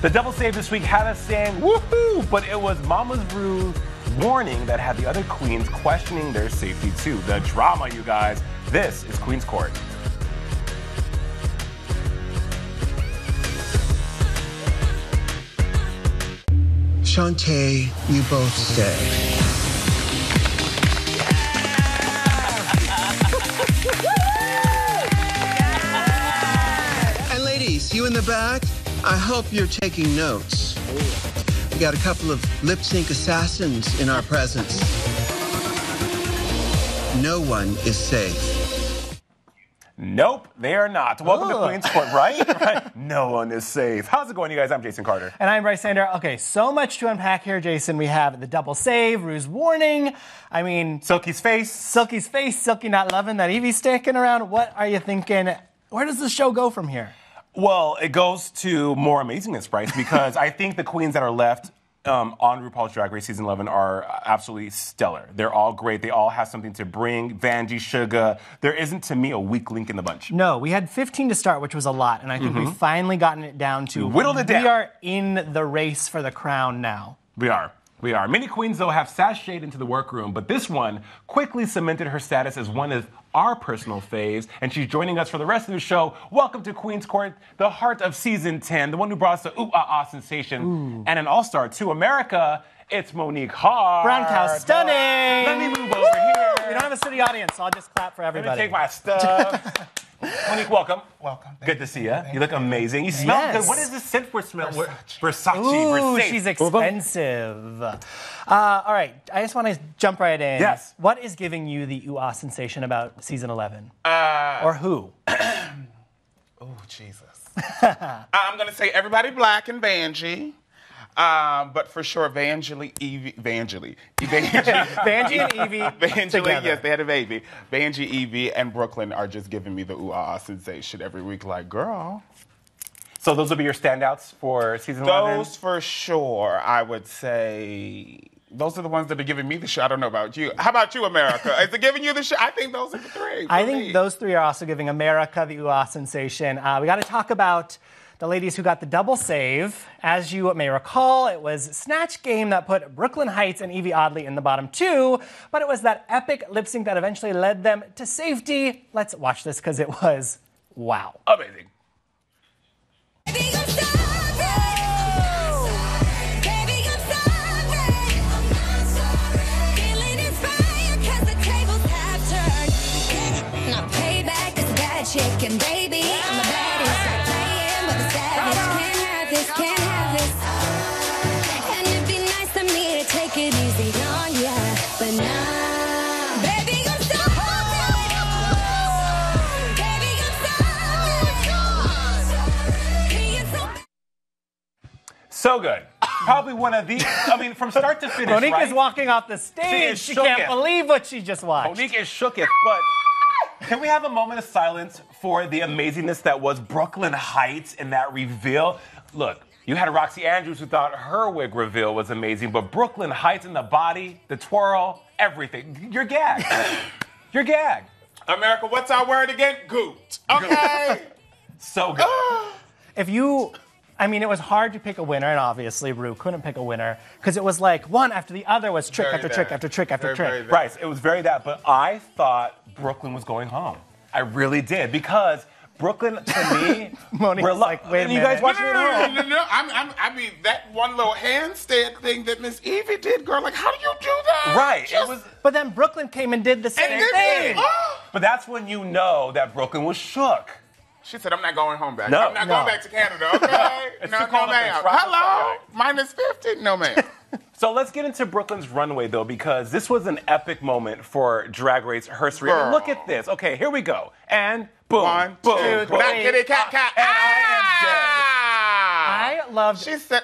The double save this week had us saying woohoo, but it was Mama's Rue's warning that had the other queens questioning their safety too. The drama, you guys. This is Queen's Court. Shantae, you both stay. And ladies, you in the back, I hope you're taking notes. We got a couple of lip sync assassins in our presence. No one is safe. Nope, they are not. Welcome to Queen's Court, right? No one is safe. How's it going, you guys? I'm Jason Carter. And I'm Bryce Sander. Okay, so much to unpack here, Jason. We have the double save, Rue's warning. I mean... Silky's face. Silky not loving that Evie sticking around. What are you thinking? Where does the show go from here? Well, it goes to more amazingness, Bryce, because I think the queens that are left on RuPaul's Drag Race Season 11 are absolutely stellar. They're all great. They all have something to bring. Vanjie, Sugar. There isn't, to me, a weak link in the bunch. No, we had 15 to start, which was a lot, and I think we've finally gotten it down to... Whittled it down. We are in the race for the crown now. We are. Many queens, though, have sashayed into the workroom, but this one quickly cemented her status as one of our personal faves, and she's joining us for the rest of the show. Welcome to Queen's Court, the heart of Season 10, the one who brought us the ooh-ah-ah sensation, and an all-star to America. It's Monique Hart. Brown cow stunning. Let me move over here. We don't have a city audience, so I'll just clap for everybody. Let me take my stuff. Monique, welcome. Welcome. Good to see you. You look amazing. You smell good. What is this scent we're smelling? Versace. Ooh, Versace. she's expensive. All right, I just want to jump right in. Yes. What is giving you the ooh-ah sensation about Season 11? Or who? Oh, Jesus. I'm going to say everybody black and Vanjie. But for sure, Vanjie and Evie together. Yes, they had a baby. Vanjie, Evie, and Brooklyn are just giving me the ooh-ah sensation every week. Like, girl. So those will be your standouts for Season 11? Those for sure, I would say. Those are the ones that are giving me the shit. I don't know about you. How about you, America? Is it giving you the shit? I think those are the three. I think those three are also giving America the ooh-ah sensation. We got to talk about the ladies who got the double save. As you may recall, it was Snatch Game that put Brooklyn Heights and Evie Oddly in the bottom two, but it was that epic lip sync that eventually led them to safety. Let's watch this because it was wow. Amazing. Chicken baby, I'm the baddest. Stop playing with the savage. Can't have this. And it'd be nice to me to take it easy on ya, but nah, baby, I'm sorry. So good. Probably one of the, I mean, from start to finish, Monique right? is walking off the stage. She can't believe what she just watched. Monique is shooketh, but can we have a moment of silence for the amazingness that was Brooklyn Heights and that reveal? Look, you had Roxy Andrews who thought her wig reveal was amazing, but Brooklyn Heights in the body, the twirl, everything. You're gagged. You're gagged. America, what's our word again? Goot. Okay. So good. It was hard to pick a winner, and obviously Rue couldn't pick a winner because it was like one after the other was trick after trick after trick after trick. Bryce, it was very that, but I thought Brooklyn was going home. I really did, because Brooklyn, to me, Monique's like, wait a minute. You guys watching it at home? No. I mean, that one little handstand thing that Miss Evie did, girl, like, how do you do that? Right. But then Brooklyn came and did the same thing. But that's when you know that Brooklyn was shook. She said, I'm not going home back. No. I'm not going back to Canada, okay? It's no, too cold ma'am. up there. Hello? Minus 50? No, ma'am. So let's get into Brooklyn's runway, though, because this was an epic moment for Drag Race history. Girl. Look at this. Okay, here we go. And boom, One, boom, two, boom. three. Kitty, cat. And I loved She said,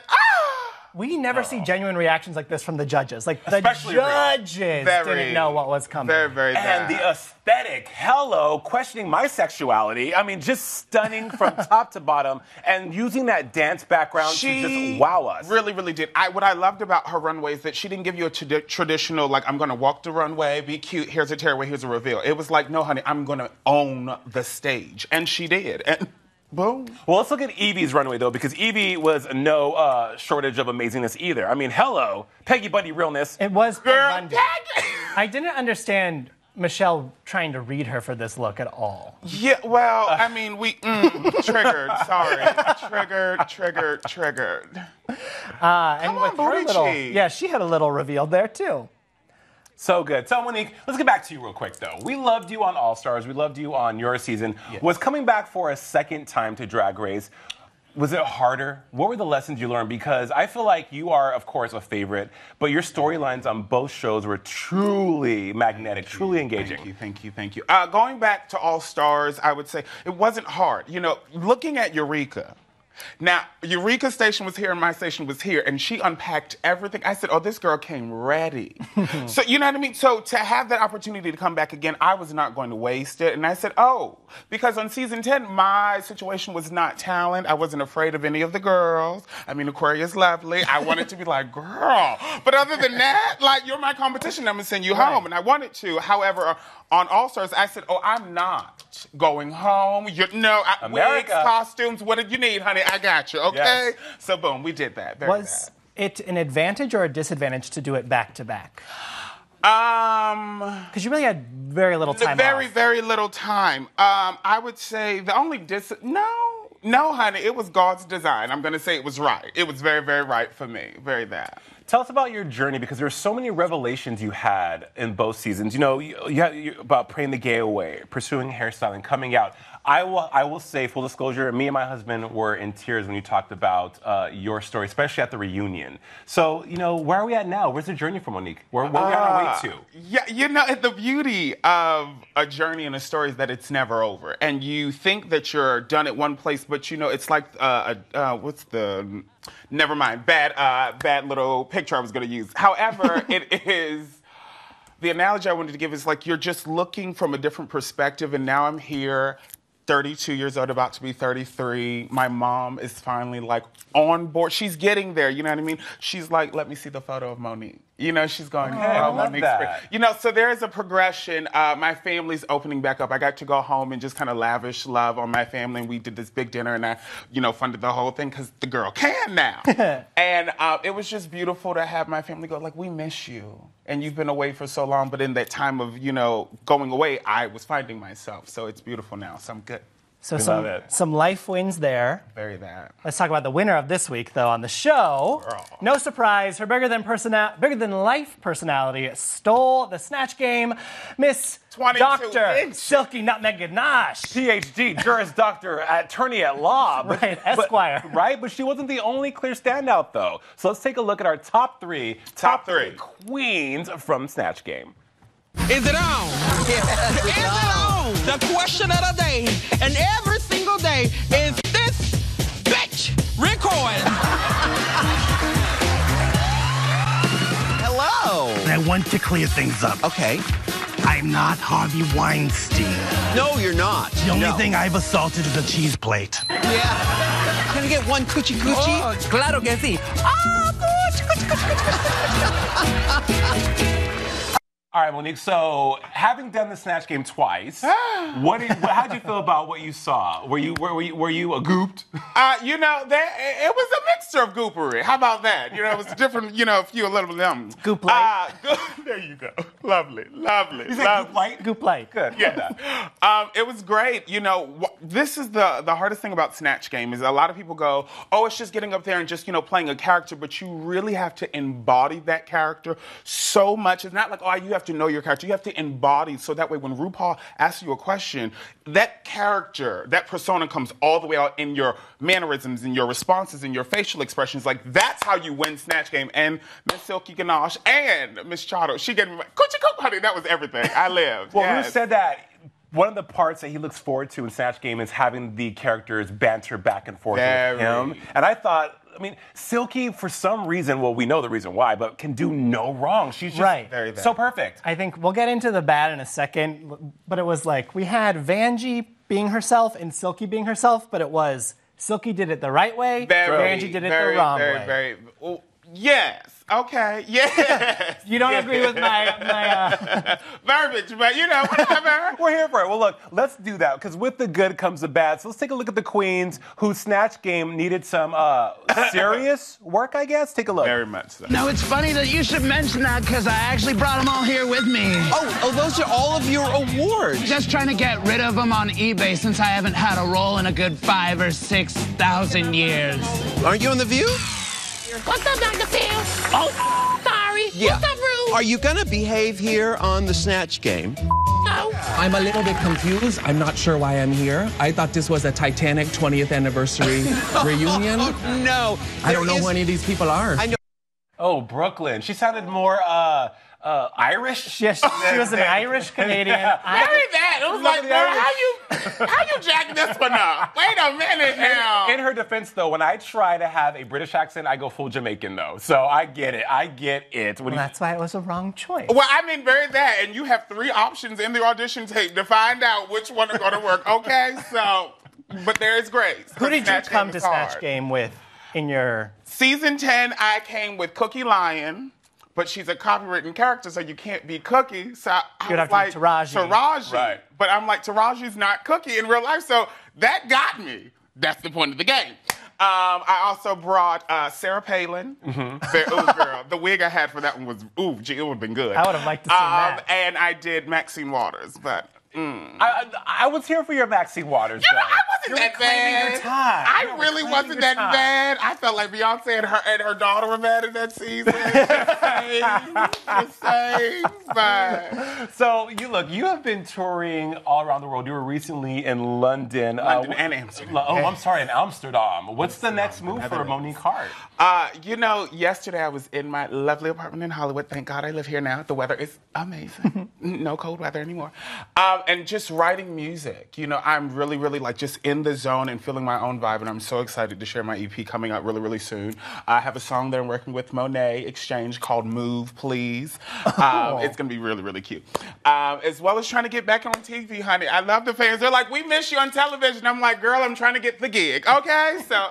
We never see genuine reactions like this from the judges. Like, the Especially judges didn't know what was coming. Very, very And bad. the aesthetic, hello, questioning my sexuality. I mean, just stunning from top to bottom. And using that dance background to just wow us. Really, really did. What I loved about her runway is that she didn't give you a traditional, like, I'm going to walk the runway, be cute, here's a tearaway, here's a reveal. It was like, no, honey, I'm going to own the stage. And she did. And Boom. Well, let's look at Evie's runway, though, because Evie was no shortage of amazingness either. I mean, hello, Peggy Bundy realness. It was Girl, Bundy. Peggy! I didn't understand Michelle trying to read her for this look at all. Yeah, well, I mean, triggered, sorry. Triggered. And with her booty little, cheek. yeah, she had a little revealed there too. So good. So, Monique, let's get back to you real quick, though. We loved you on All Stars. We loved you on your season. Yes. Was coming back for a second time to Drag Race, was it harder? What were the lessons you learned? Because I feel like you are, of course, a favorite, but your storylines on both shows were truly magnetic, truly engaging. Thank you. Going back to All Stars, I would say it wasn't hard. You know, looking at Eureka. Now, Eureka's station was here and my station was here, and she unpacked everything. I said, oh, this girl came ready. So, you know what I mean? So to have that opportunity to come back again, I was not going to waste it. And I said, oh, because on season 10, my situation was not talent. I wasn't afraid of any of the girls. I mean, Aquaria's lovely. I wanted to be like, girl. But other than that, like, you're my competition. I'm going to send you home. And I wanted to. However, on All Stars, I said, oh, I'm not going home. Wigs, costumes, what did you need, honey? I got you, okay? Yes. So, boom, we did that. Was it an advantage or a disadvantage to do it back to back? Because you really had very little time off. Very little time. I would say the only No, honey, it was God's design. I'm going to say it was right. It was very, very right for me. Very that. Tell us about your journey, because there's so many revelations you had in both seasons. You know, you had about praying the gay away, pursuing hairstyling, coming out. I will say, full disclosure, me and my husband were in tears when you talked about your story, especially at the reunion. So, you know, where are we at now? Where's the journey for Monique? Where are we on our way to? Yeah, you know, the beauty of a journey and a story is that it's never over. And you think that you're done at one place, but, you know, it's like, never mind, bad little picture I was going to use. However, it is... The analogy I wanted to give is like you're just looking from a different perspective, and now I'm here, 32 years old, about to be 33. My mom is finally like on board. She's getting there, you know what I mean? She's like, let me see the photo of Monique. You know, she's going, I love Monique's that. You know, so there is a progression. My family's opening back up. I got to go home and just kind of lavish love on my family, and we did this big dinner, and I, you know, funded the whole thing because the girl can now. And it was just beautiful to have my family go, like, we miss you. And you've been away for so long, but in that time of, you know, going away, I was finding myself. So it's beautiful now, so I'm good. So some life wins there. Very that. Let's talk about the winner of this week, though, on the show. Girl. No surprise, her bigger than life personality stole the Snatch Game. Miss 22 Dr. inches. Silky Nutmeg Ganache. PhD, Juris Doctor, attorney at law. Right, Esquire. But she wasn't the only clear standout, though. So let's take a look at our top three queens from Snatch Game. Is it on? Yes, is it on? The question of the day, and every single day, is this bitch recording? Hello. I want to clear things up. Okay. I'm not Harvey Weinstein. No, you're not. The only thing I've assaulted is a cheese plate. Yeah. Can I get one coochie coochie? Oh, claro que sí. Ah, coochie. All right, Monique, so having done the Snatch Game twice, how'd you feel about what you saw? Were you gooped? You know, it was a mixture of goopery. How about that? You know, it was different, you know, a little Goop light. There you go. Lovely. You said goop light? Goop light. Good. Yeah. It was great. You know, this is the hardest thing about Snatch Game is a lot of people go, oh, it's just getting up there and just, you know, playing a character, but you really have to embody that character so much. It's not like, oh, you have to know your character. You have to embody, so that way when RuPaul asks you a question, that character, that persona comes all the way out in your mannerisms, in your responses, in your facial expressions. Like, that's how you win Snatch Game. And Miss Silky Ganache and Miss Chotto, she gave me my coochie coop, honey. That was everything. I lived. Well, yes. Ru said that one of the parts that he looks forward to in Snatch Game is having the characters banter back and forth with him. And I thought, I mean, Silky, for some reason, well, we know the reason why, but can do no wrong. She's just very bad. so perfect. I think we'll get into the bad in a second, but it was like we had Vanjie being herself and Silky being herself, but it was Silky did it the right way, Vanjie did it the wrong way. Yes. Okay, yes. You don't agree with my verbiage, but whatever. We're here for it. Well, look, let's do that, because with the good comes the bad. So let's take a look at the queens whose Snatch game needed some serious work, I guess. Take a look. Very much so. No, it's funny that you should mention that because I actually brought them all here with me. Oh, those are all of your awards. Just trying to get rid of them on eBay since I haven't had a roll in a good 5,000 or 6,000 years. Aren't you on The View? What's up, Dr. Phil? Oh, sorry. Yeah. What's up, Rue? Are you gonna behave here on the Snatch game? No. I'm a little bit confused. I'm not sure why I'm here. I thought this was a Titanic 20th anniversary reunion. Oh, no. I don't know who any of these people are. I know. Oh, Brooklyn. She sounded more Irish. Yes, she was an Irish Canadian. Very bad. It was like, girl, how you jacking this one up? Wait a minute now. In her defense, though, when I try to have a British accent, I go full Jamaican, though. So I get it. Well, that's why it was a wrong choice. Well, I mean, very that, and you have 3 options in the audition tape to find out which one are going to work. Okay, so, but there is grace. Who did you come to Snatch Game with in your... Season 10, I came with Cookie Lion, but she's a copywritten character, so you can't be Cookie. So I You'd was have like, to be Taraji. Right. But I'm like, Taraji's not Cookie in real life, so that got me. That's the point of the game. I also brought Sarah Palin. Ooh, girl, the wig I had for that one was, it would have been good. I would have liked to see that. And I did Maxine Waters, but... I was here for your Maxine Waters. I wasn't that bad. Your time. I really wasn't that bad. I felt like Beyonce and her daughter were bad in that season. Just saying. But. So you have been touring all around the world. You were recently in London. And Amsterdam. I'm sorry, in Amsterdam. What's the next move for Monique Hart? Yesterday I was in my lovely apartment in Hollywood. Thank God I live here now. The weather is amazing. No cold weather anymore. And just writing music. I'm really, really like just in the zone and feeling my own vibe, and I'm so excited to share my EP coming out really, really soon. I have a song that I'm working with Monet Exchange called Move, Please. It's going to be really, really cute. As well as trying to get back on TV, honey. I love the fans. They're like, we miss you on television. I'm like, girl, I'm trying to get the gig. Okay? So,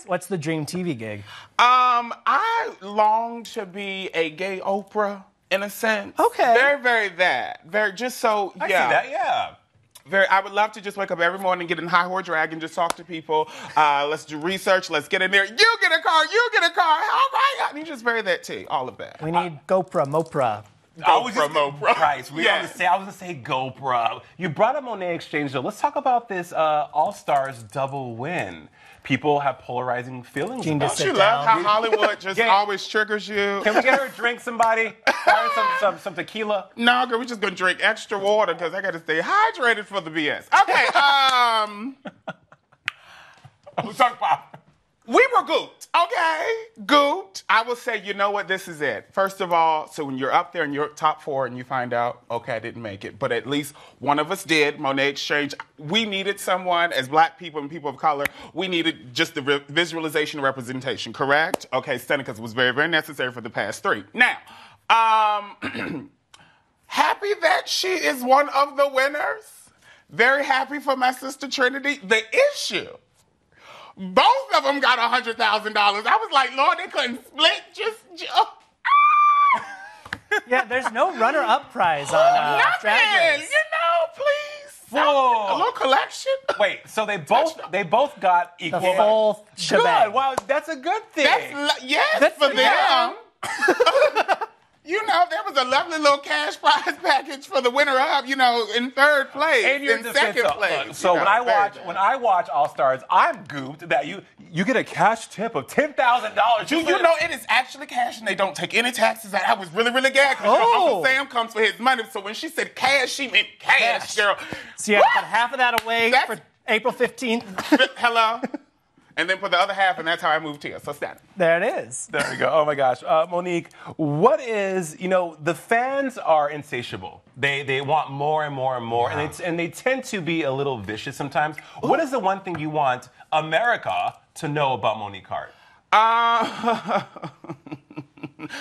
What's the dream TV gig? I long to be a gay Oprah. In a sense. Okay. Very, very that. Very, just so, yeah. I see that, yeah. I would love to just wake up every morning, get in high horse drag, and just talk to people. Let's do research. Let's get in there. You get a car. All right. I mean, just very that too. All of that. We need GoPro, Mopra. Mopra. Price. I was going to say GoPro. You brought up Monet Exchange, though. Let's talk about this All-Stars double win. People have polarizing feelings about it. Don't you love how Hollywood just always triggers you? Can we get her a drink, somebody? Some tequila? No, girl, we're just going to drink extra water because I got to stay hydrated for the BS. Okay, Who's talking about? We were gooped, okay? Gooped. I will say, you know what? This is it. First of all, so when you're up there in your top 4 and you find out, okay, I didn't make it, but at least one of us did, Monet Exchange. We needed someone, as black people and people of color, we needed just the visualization and representation, correct? Okay, Seneca's was very, very necessary for the past 3. Now, happy that she is one of the winners. Very happy for my sister Trinity. The issue, both of them got $100,000. I was like, Lord, they couldn't split. Yeah, there's no runner-up prize on Drag Race. Please. Whoa. A little collection. Wait, so they both got equal. The full shebang. Good. Wow, that's a good thing. Yes, for them. There was a lovely little cash prize package for the winner-up, in 3rd place, and you're in 2nd place. So when I watch All Stars, I'm gooped that you get a cash tip of $10,000. You know it is actually cash, and they don't take any taxes out. I was really, really glad because Uncle Sam comes for his money. So when she said cash, she meant cash, girl. So you have to put half of that away for April 15th. Hello. And then put the other half, and that's how I moved here. So stand. There it is. There we go. Oh my gosh. Monique, what is, the fans are insatiable. They want more and more and more, and they tend to be a little vicious sometimes. Ooh. What is the one thing you want America to know about Monique Hart?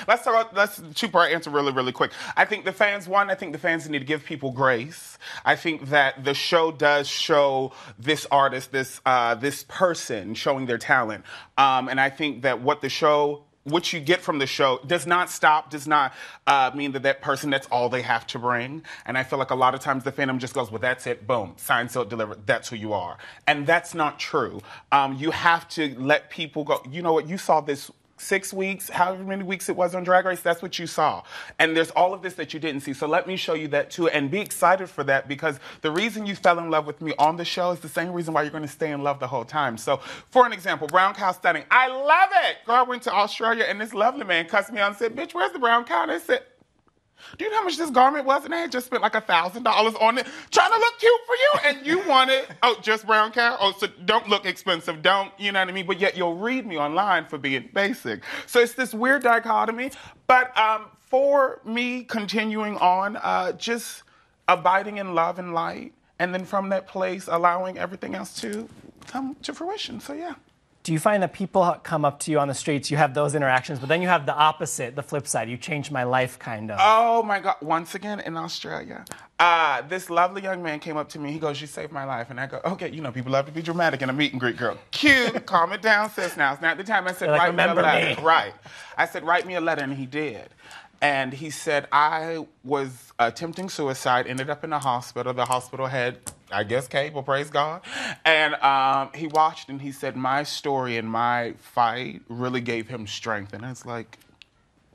Let's two-part answer really, really quick. I think the fans need to give people grace. I think that the show does show this artist, this person showing their talent. And I think that what the show what you get from the show does not mean that person, that's all they have to bring. And I feel like a lot of times the fandom just goes, well, that's it, boom, signed, sealed, delivered, that's who you are. And that's not true. You have to let people go, you know what, you saw this 6 weeks, however many weeks it was on Drag Race, that's what you saw. And there's all of this that you didn't see. So let me show you that too, and be excited for that, because the reason you fell in love with me on the show is the same reason why you're going to stay in love the whole time. So for an example, brown cow stunning. I love it. Girl, I went to Australia and this lovely man cussed me out and said, bitch, where's the brown cow? And I said, do you know how much this garment was? And I had just spent like $1,000 on it trying to look cute for you. And you wanted, just brown cow? Oh, so don't look expensive. Don't, you know what I mean? But yet you'll read me online for being basic. So it's this weird dichotomy. But for me continuing on, just abiding in love and light. And then from that place, allowing everything else to come to fruition. So yeah. Do you find that people come up to you on the streets, you have those interactions, but then you have the opposite, the flip side, you changed my life, kind of? Oh, my God. Once again, in Australia, this lovely young man came up to me. He goes, you saved my life. And I go, okay, you know, people love to be dramatic in a meet and greet, girl. Cute. Calm it down, sis. Now, at the time, I said, write me a letter. Right. I said, write me a letter, and he did. And he said, I was attempting suicide, ended up in the hospital. The hospital had, I guess, cable, praise God. And he watched and he said, my story and my fight really gave him strength. And it's like,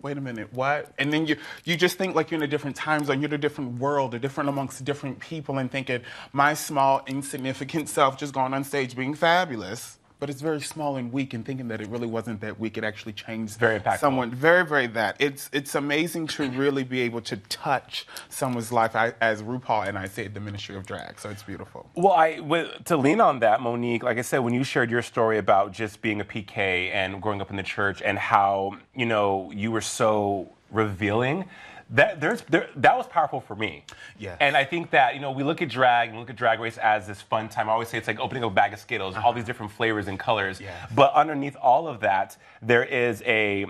wait a minute, what? And then you just think like you're in a different time zone, you're in a different world, different amongst different people, and thinking, my small, insignificant self just going on stage being fabulous. But it's very small and weak, and thinking that it really wasn't that weak, it actually changed someone. Very, very that. It's amazing to really be able to touch someone's life, as RuPaul and I said, the ministry of drag. So it's beautiful. Well, to lean on that, Monique, like I said, when you shared your story about just being a PK and growing up in the church and how, you know, you were so revealing, that was powerful for me. Yes. And I think that, you know, we look at drag and look at Drag Race as this fun time. I always say it's like opening a bag of Skittles, all these different flavors and colors. Yes. But underneath all of that, there is a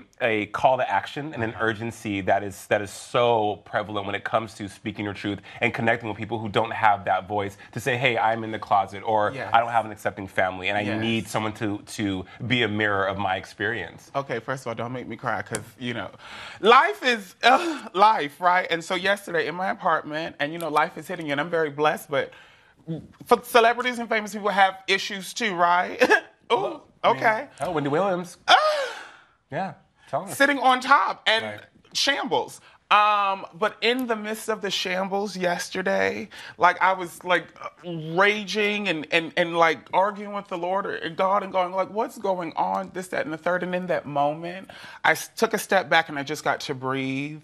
call to action and an urgency that is so prevalent when it comes to speaking your truth and connecting with people who don't have that voice to say, hey, I'm in the closet, or I don't have an accepting family, and I need someone to be a mirror of my experience. Okay, first of all, don't make me cry, because, you know, life is life, right? And so yesterday in my apartment, and, you know, life is hitting you, and I'm very blessed, but for celebrities and famous people have issues too, right? Oh, okay. Oh, Wendy Williams. Yeah, tell me. Sitting on top and shambles. But in the midst of the shambles yesterday, like I was like raging and like arguing with the Lord or God and going like, what's going on? This, that, and the third. And in that moment, I took a step back and I just got to breathe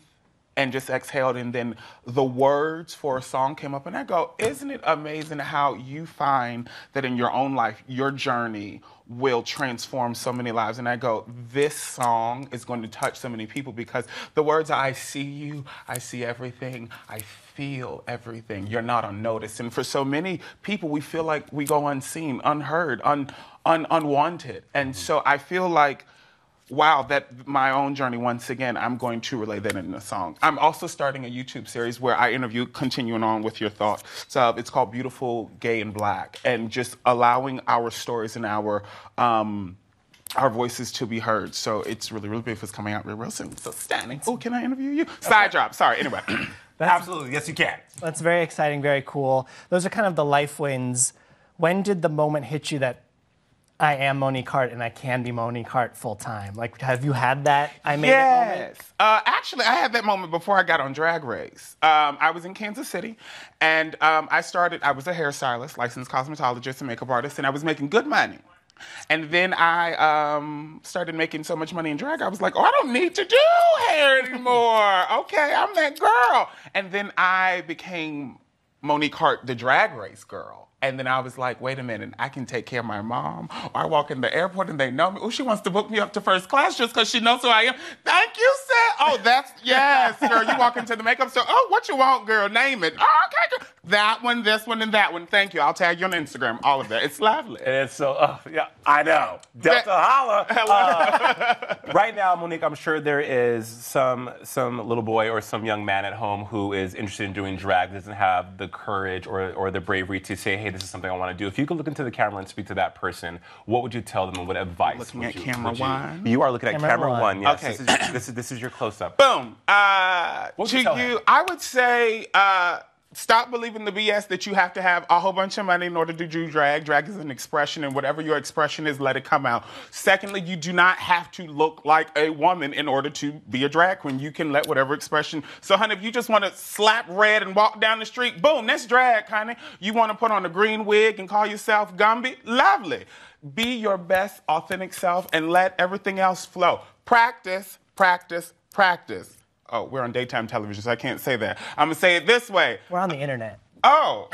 and just exhaled. And then the words for a song came up and I go, isn't it amazing how you find that in your own life, your journey will transform so many lives? And I go, this song is going to touch so many people, because the words, I see you, I see everything, I feel everything, you're not unnoticed. And for so many people, we feel like we go unseen, unheard, unwanted. And so I feel like, wow, that my own journey, once again, I'm going to relay that in a song. I'm also starting a YouTube series where I interview, continuing on with your thought. So it's called Beautiful, Gay, and Black, and just allowing our stories and our voices to be heard. So it's really, really beautiful. It's coming out real soon. So standing. Oh, can I interview you? Side job. Sorry. Anyway. Absolutely. Yes, you can. That's very exciting, very cool. Those are kind of the life wins. When did the moment hit you that I am Monique Hart and I can be Monique Hart full time? Like, have you had that I made it moment? Actually, I had that moment before I got on Drag Race. I was in Kansas City, and I was a hairstylist, licensed cosmetologist and makeup artist, and I was making good money. And then I started making so much money in drag, I was like, oh, I don't need to do hair anymore. Okay, I'm that girl. And then I became Monique Hart, the Drag Race girl. And then I was like, wait a minute, I can take care of my mom. Or I walk in the airport and they know me. Oh, she wants to book me up to first class just because she knows who I am. Thank you, sis. Oh, yes, girl. You walk into the makeup store. Oh, what you want, girl? Name it. Oh, okay, girl. That one, this one, and that one. Thank you. I'll tag you on Instagram. All of that. It's lovely. And it's so, yeah, I know. Delta holla. Right now, Monique, I'm sure there is some little boy or some young man at home who is interested in doing drag, doesn't have the courage or the bravery to say, hey, this is something I want to do. If you could look into the camera and speak to that person, what would you tell them and what advice Looking would at you camera one? You are looking at camera one, yes. Okay. This is your close-up. Boom. What would you tell him? I would say stop believing the BS that you have to have a whole bunch of money in order to do drag. Drag is an expression, and whatever your expression is, let it come out. Secondly, you do not have to look like a woman in order to be a drag queen. You can let whatever expression. So, honey, if you just want to slap red and walk down the street, boom, that's drag, honey. You want to put on a green wig and call yourself Gumby? Lovely. Be your best authentic self and let everything else flow. Practice, practice, practice. Oh, we're on daytime television, so I can't say that. I'm going to say it this way. We're on the internet. Oh,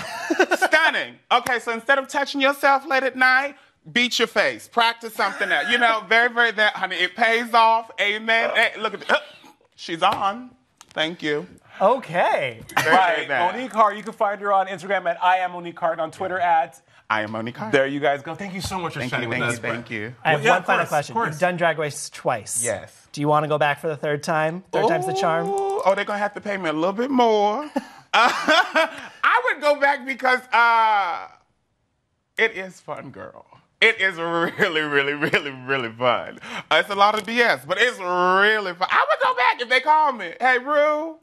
stunning. Okay, so instead of touching yourself late at night, beat your face. Practice something else. You know, very, very that, honey. It pays off. Amen. Hey, look at it. She's on. Thank you. Okay. Right. Monique Hart, you can find her on Instagram at I am Monique Hart, on Twitter at I am Monique Hart. There you guys go. Thank you so much for chatting with us. Thank you. I have yeah, one of final course, question. of course. You've done Drag Race twice. Yes. Do you want to go back for the third time? Third time's the charm? Oh, they're going to have to pay me a little bit more. I would go back because it is fun, girl. It is really, really, really, really fun. It's a lot of BS, but it's really fun. I would go back if they call me. Hey, Ru.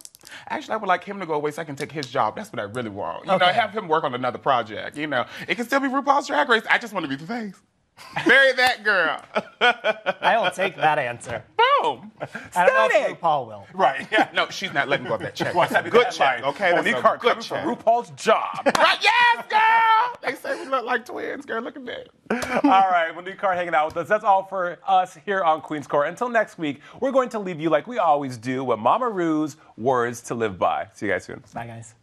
Actually, I would like him to go away so I can take his job. That's what I really want. You know, have him work on another project. You know, it can still be RuPaul's Drag Race. I just want to be the face. Marry that girl. I will take that answer. Boom. I don't know if RuPaul will. Right. Yeah. No, she's not letting go of that check. Good check. Okay. Monique Hart good coming check. for RuPaul's job. Right. Yes, girl. They say we look like twins, girl. Look at that. All right, Monique Hart hanging out with us. That's all for us here on Queen's Court. Until next week, we're going to leave you like we always do with Mama Ru's words to live by. See you guys soon. Bye, guys.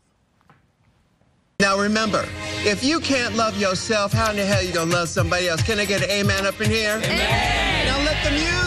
Now remember, if you can't love yourself, how in the hell you gonna love somebody else? Can I get an amen up in here? Amen. Now let the music